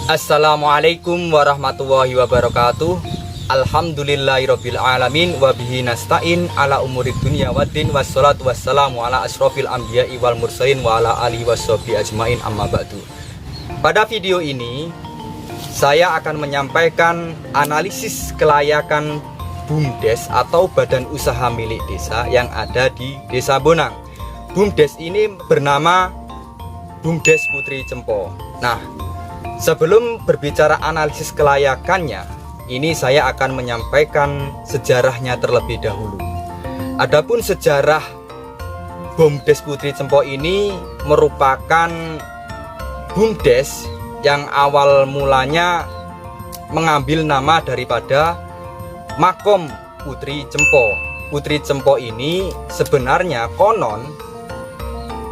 Assalamualaikum warahmatullahi wabarakatuh. Alhamdulillahirabbil alamin wa bihi nasta'in ala umurid dunya waddin wassalatu wassalamu ala asrofil anbiya'i wal mursalin wa ala alihi washabihi ajmain amma ba'du. Pada video ini saya akan menyampaikan analisis kelayakan BUMDes atau badan usaha milik desa yang ada di Desa Bonang. BUMDes ini bernama BUMDes Putri Cempo. Nah, sebelum berbicara analisis kelayakannya, ini saya akan menyampaikan sejarahnya terlebih dahulu. Adapun sejarah BUMDes Putri Cempo ini merupakan BUMDes yang awal mulanya mengambil nama daripada Makom Putri Cempo. Putri Cempo ini sebenarnya konon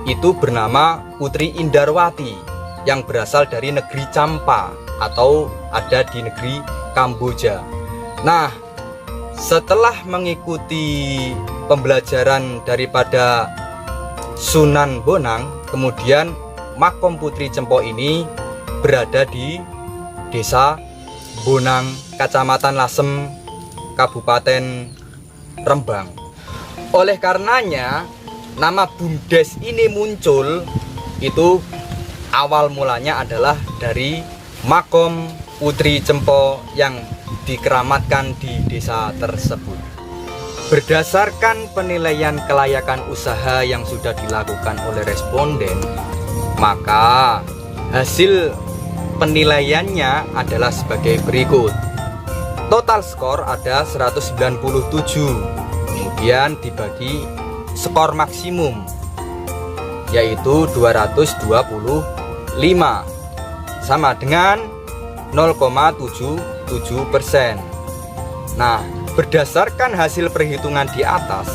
itu bernama Putri Indarwati yang berasal dari negeri Campa atau ada di negeri Kamboja. Nah, setelah mengikuti pembelajaran daripada Sunan Bonang, kemudian Makom Putri Cempo ini berada di Desa Bonang, Kecamatan Lasem, Kabupaten Rembang. Oleh karenanya, nama BUMDes ini muncul itu awal mulanya adalah dari Makom Putri Cempo yang dikeramatkan di desa tersebut. Berdasarkan penilaian kelayakan usaha yang sudah dilakukan oleh responden, maka hasil penilaiannya adalah sebagai berikut. Total skor ada 197, kemudian dibagi skor maksimum yaitu 225, sama dengan 0,77%. Nah, berdasarkan hasil perhitungan di atas,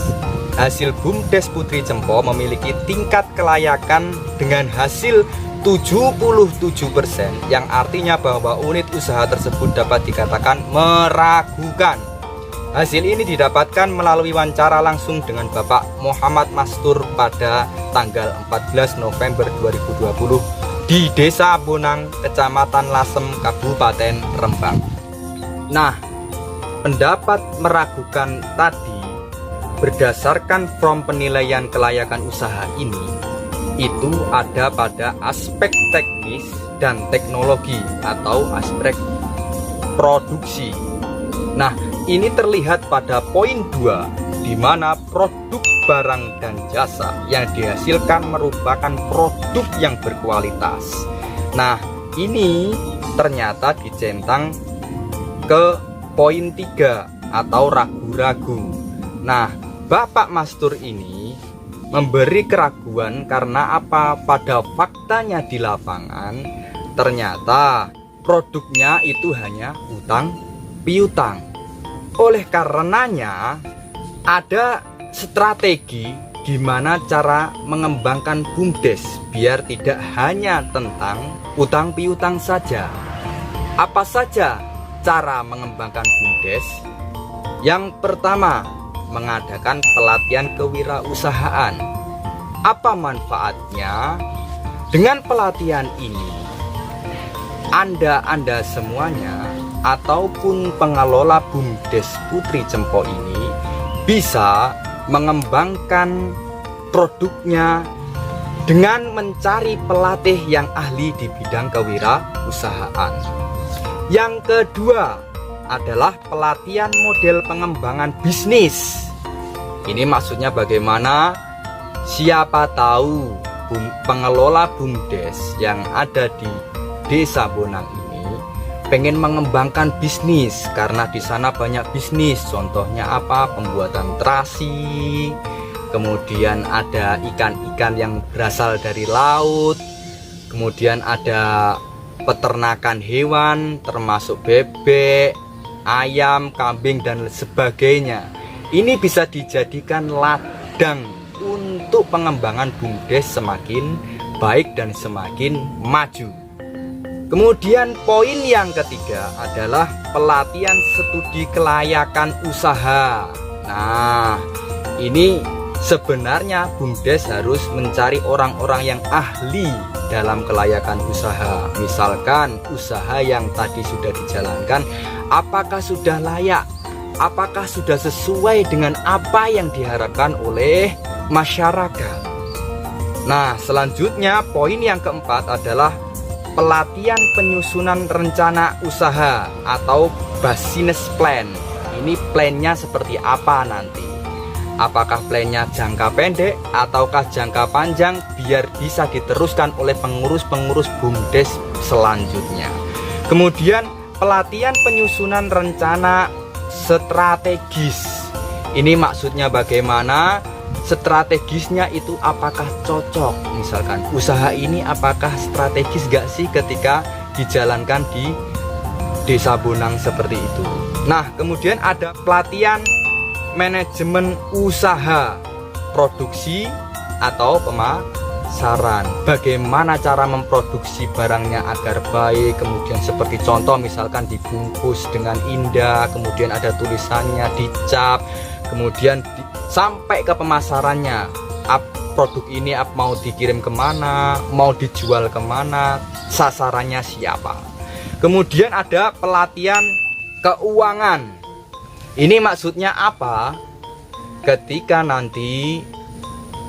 hasil BUMDes Putri Cempo memiliki tingkat kelayakan dengan hasil 77%, yang artinya bahwa unit usaha tersebut dapat dikatakan meragukan. Hasil ini didapatkan melalui wawancara langsung dengan Bapak Muhammad Mastur pada tanggal 14 November 2020 di Desa Bonang, Kecamatan Lasem, Kabupaten Rembang. Nah, pendapat meragukan tadi berdasarkan form penilaian kelayakan usaha ini itu ada pada aspek teknis dan teknologi atau aspek produksi. Nah, ini terlihat pada poin 2, di mana produk barang dan jasa yang dihasilkan merupakan produk yang berkualitas. Nah, ini ternyata dicentang ke poin 3 atau ragu-ragu. Nah, Bapak Mastur ini memberi keraguan karena apa? Pada faktanya di lapangan ternyata produknya itu hanya utang piutang. Oleh karenanya ada strategi gimana cara mengembangkan BUMDes biar tidak hanya tentang utang piutang saja. Apa saja cara mengembangkan BUMDes? Yang pertama, mengadakan pelatihan kewirausahaan. Apa manfaatnya? Dengan pelatihan ini, Anda semuanya ataupun pengelola BUMDes Putri Cempo ini bisa mengembangkan produknya dengan mencari pelatih yang ahli di bidang kewirausahaan. Yang kedua adalah pelatihan model pengembangan bisnis. Ini maksudnya bagaimana? Siapa tahu pengelola BUMDes yang ada di Desa Bonang ini pengen mengembangkan bisnis karena di sana banyak bisnis. Contohnya apa? Pembuatan terasi, kemudian ada ikan-ikan yang berasal dari laut, kemudian ada peternakan hewan termasuk bebek, ayam, kambing dan sebagainya. Ini bisa dijadikan ladang untuk pengembangan BUMDes semakin baik dan semakin maju. Kemudian poin yang ketiga adalah pelatihan studi kelayakan usaha. Nah, ini sebenarnya BUMDes harus mencari orang-orang yang ahli dalam kelayakan usaha. Misalkan usaha yang tadi sudah dijalankan, apakah sudah layak? Apakah sudah sesuai dengan apa yang diharapkan oleh masyarakat? Nah, selanjutnya poin yang keempat adalah pelatihan penyusunan rencana usaha atau business plan. Ini plannya seperti apa nanti? Apakah plannya jangka pendek ataukah jangka panjang biar bisa diteruskan oleh pengurus-pengurus BUMDes selanjutnya. Kemudian pelatihan penyusunan rencana strategis. Ini maksudnya bagaimana? Strategisnya itu apakah cocok? Misalkan usaha ini apakah strategis gak sih ketika dijalankan di Desa Bonang seperti itu. Nah, kemudian ada pelatihan manajemen usaha, produksi atau pemasaran. Bagaimana cara memproduksi barangnya agar baik, kemudian seperti contoh misalkan dibungkus dengan indah, kemudian ada tulisannya, dicap, kemudian sampai ke pemasarannya. Produk ini mau dikirim kemana, mau dijual kemana, sasarannya siapa. Kemudian ada pelatihan keuangan. Ini maksudnya apa? Ketika nanti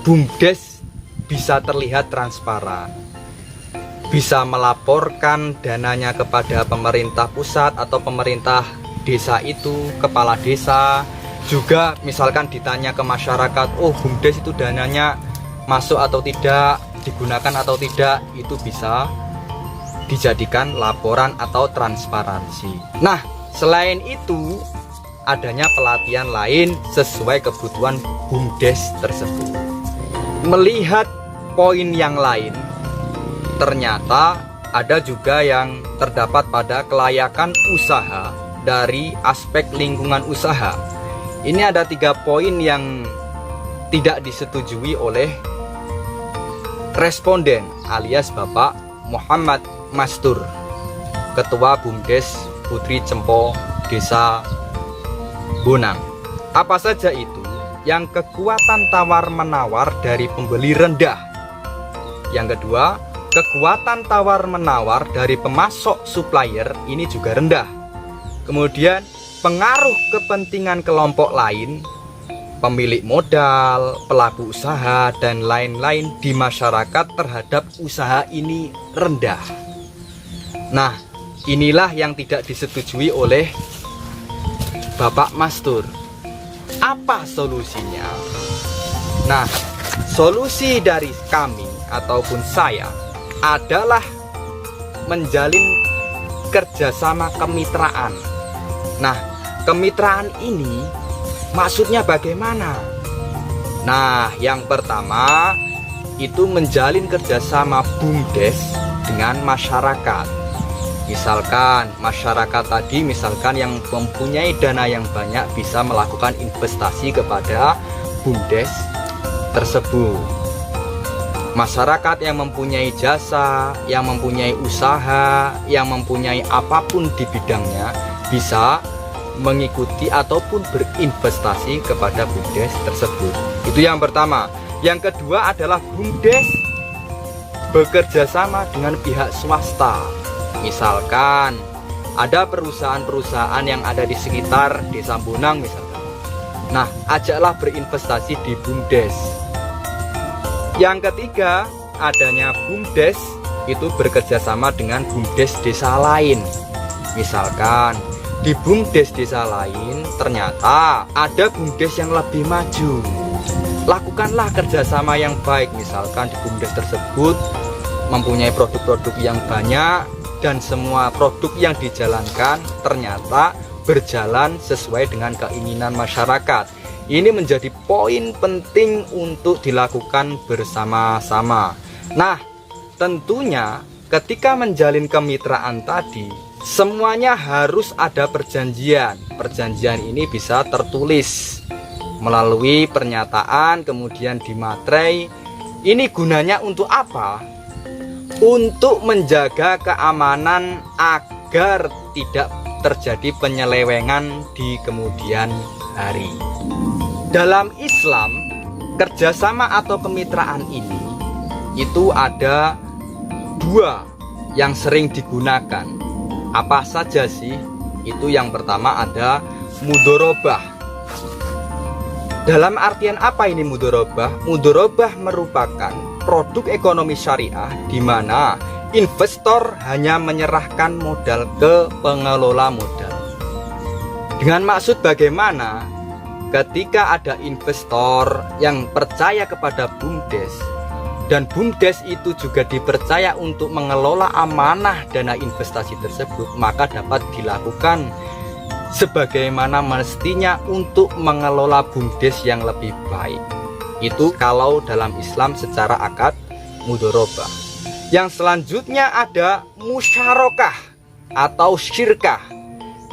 BUMDes bisa terlihat transparan, bisa melaporkan dananya kepada pemerintah pusat atau pemerintah desa itu, kepala desa. Juga misalkan ditanya ke masyarakat, oh BUMDes itu dananya masuk atau tidak, digunakan atau tidak, itu bisa dijadikan laporan atau transparansi. Nah, selain itu adanya pelatihan lain sesuai kebutuhan BUMDes tersebut. Melihat poin yang lain, ternyata ada juga yang terdapat pada kelayakan usaha dari aspek lingkungan usaha. Ini ada 3 poin yang tidak disetujui oleh responden alias Bapak Muhammad Mastur, Ketua BUMDes Putri Cempo Desa Bonang. Apa saja itu? Yang kekuatan tawar-menawar dari pembeli rendah. Yang kedua, kekuatan tawar-menawar dari pemasok supplier ini juga rendah. Kemudian pengaruh kepentingan kelompok lain, pemilik modal, pelaku usaha, dan lain-lain di masyarakat terhadap usaha ini rendah. Nah, inilah yang tidak disetujui oleh Bapak Mastur. Apa solusinya? Nah, solusi dari kami ataupun saya adalah menjalin kerjasama kemitraan. Nah, kemitraan ini maksudnya bagaimana? Nah, yang pertama itu menjalin kerjasama BUMDes dengan masyarakat. Misalkan masyarakat tadi yang mempunyai dana yang banyak bisa melakukan investasi kepada BUMDes tersebut. Masyarakat yang mempunyai jasa, yang mempunyai usaha, yang mempunyai apapun di bidangnya bisa mengikuti ataupun berinvestasi kepada BUMDes tersebut. Itu yang pertama. Yang kedua adalah BUMDes bekerja sama dengan pihak swasta. Misalkan ada perusahaan-perusahaan yang ada di sekitar Desa Bonang misalkan. Nah, ajaklah berinvestasi di BUMDes. Yang ketiga, adanya BUMDes itu bekerja sama dengan BUMDes desa lain. Misalkan di BUMDes desa lain ternyata ada BUMDes yang lebih maju. Lakukanlah kerjasama yang baik. Misalkan di BUMDes tersebut mempunyai produk-produk yang banyak dan semua produk yang dijalankan ternyata berjalan sesuai dengan keinginan masyarakat. Ini menjadi poin penting untuk dilakukan bersama-sama. Nah, tentunya ketika menjalin kemitraan tadi, semuanya harus ada perjanjian. Perjanjian ini bisa tertulis melalui pernyataan, kemudian dimaterai. Ini gunanya untuk apa? Untuk menjaga keamanan agar tidak terjadi penyelewengan di kemudian hari. Dalam Islam, kerjasama atau kemitraan ini itu ada dua yang sering digunakan. Apa saja sih? Itu yang pertama ada mudorobah. Dalam artian apa ini mudorobah? Mudorobah merupakan produk ekonomi syariah di mana investor hanya menyerahkan modal ke pengelola modal. Dengan maksud bagaimana? Ketika ada investor yang percaya kepada BUMDes dan BUMDes itu juga dipercaya untuk mengelola amanah dana investasi tersebut, maka dapat dilakukan sebagaimana mestinya untuk mengelola BUMDes yang lebih baik. Itu kalau dalam Islam secara akad mudorobah. Yang selanjutnya ada musyarakah atau syirkah.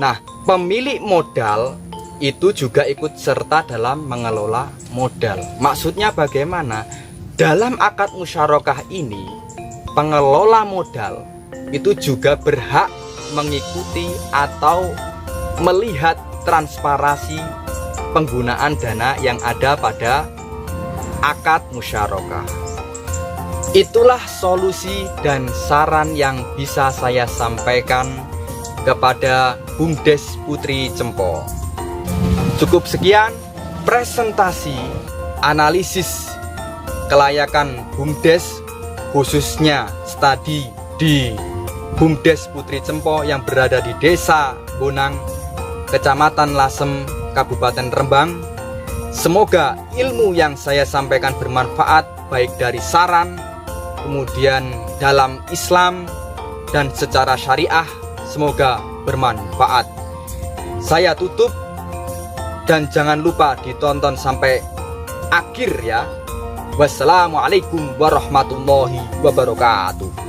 Nah, pemilik modal itu juga ikut serta dalam mengelola modal. Maksudnya bagaimana? Dalam akad musyarakah ini, pengelola modal itu juga berhak mengikuti atau melihat transparansi penggunaan dana yang ada pada akad musyarakah. Itulah solusi dan saran yang bisa saya sampaikan kepada BUMDes Putri Cempo. Cukup sekian presentasi analisis kelayakan BUMDes, khususnya studi di BUMDes Putri Cempo yang berada di Desa Bonang, Kecamatan Lasem, Kabupaten Rembang. Semoga ilmu yang saya sampaikan bermanfaat, baik dari saran, kemudian dalam Islam dan secara syariah. Semoga bermanfaat. Saya tutup, dan jangan lupa ditonton sampai akhir ya. Wassalamualaikum warahmatullahi wabarakatuh.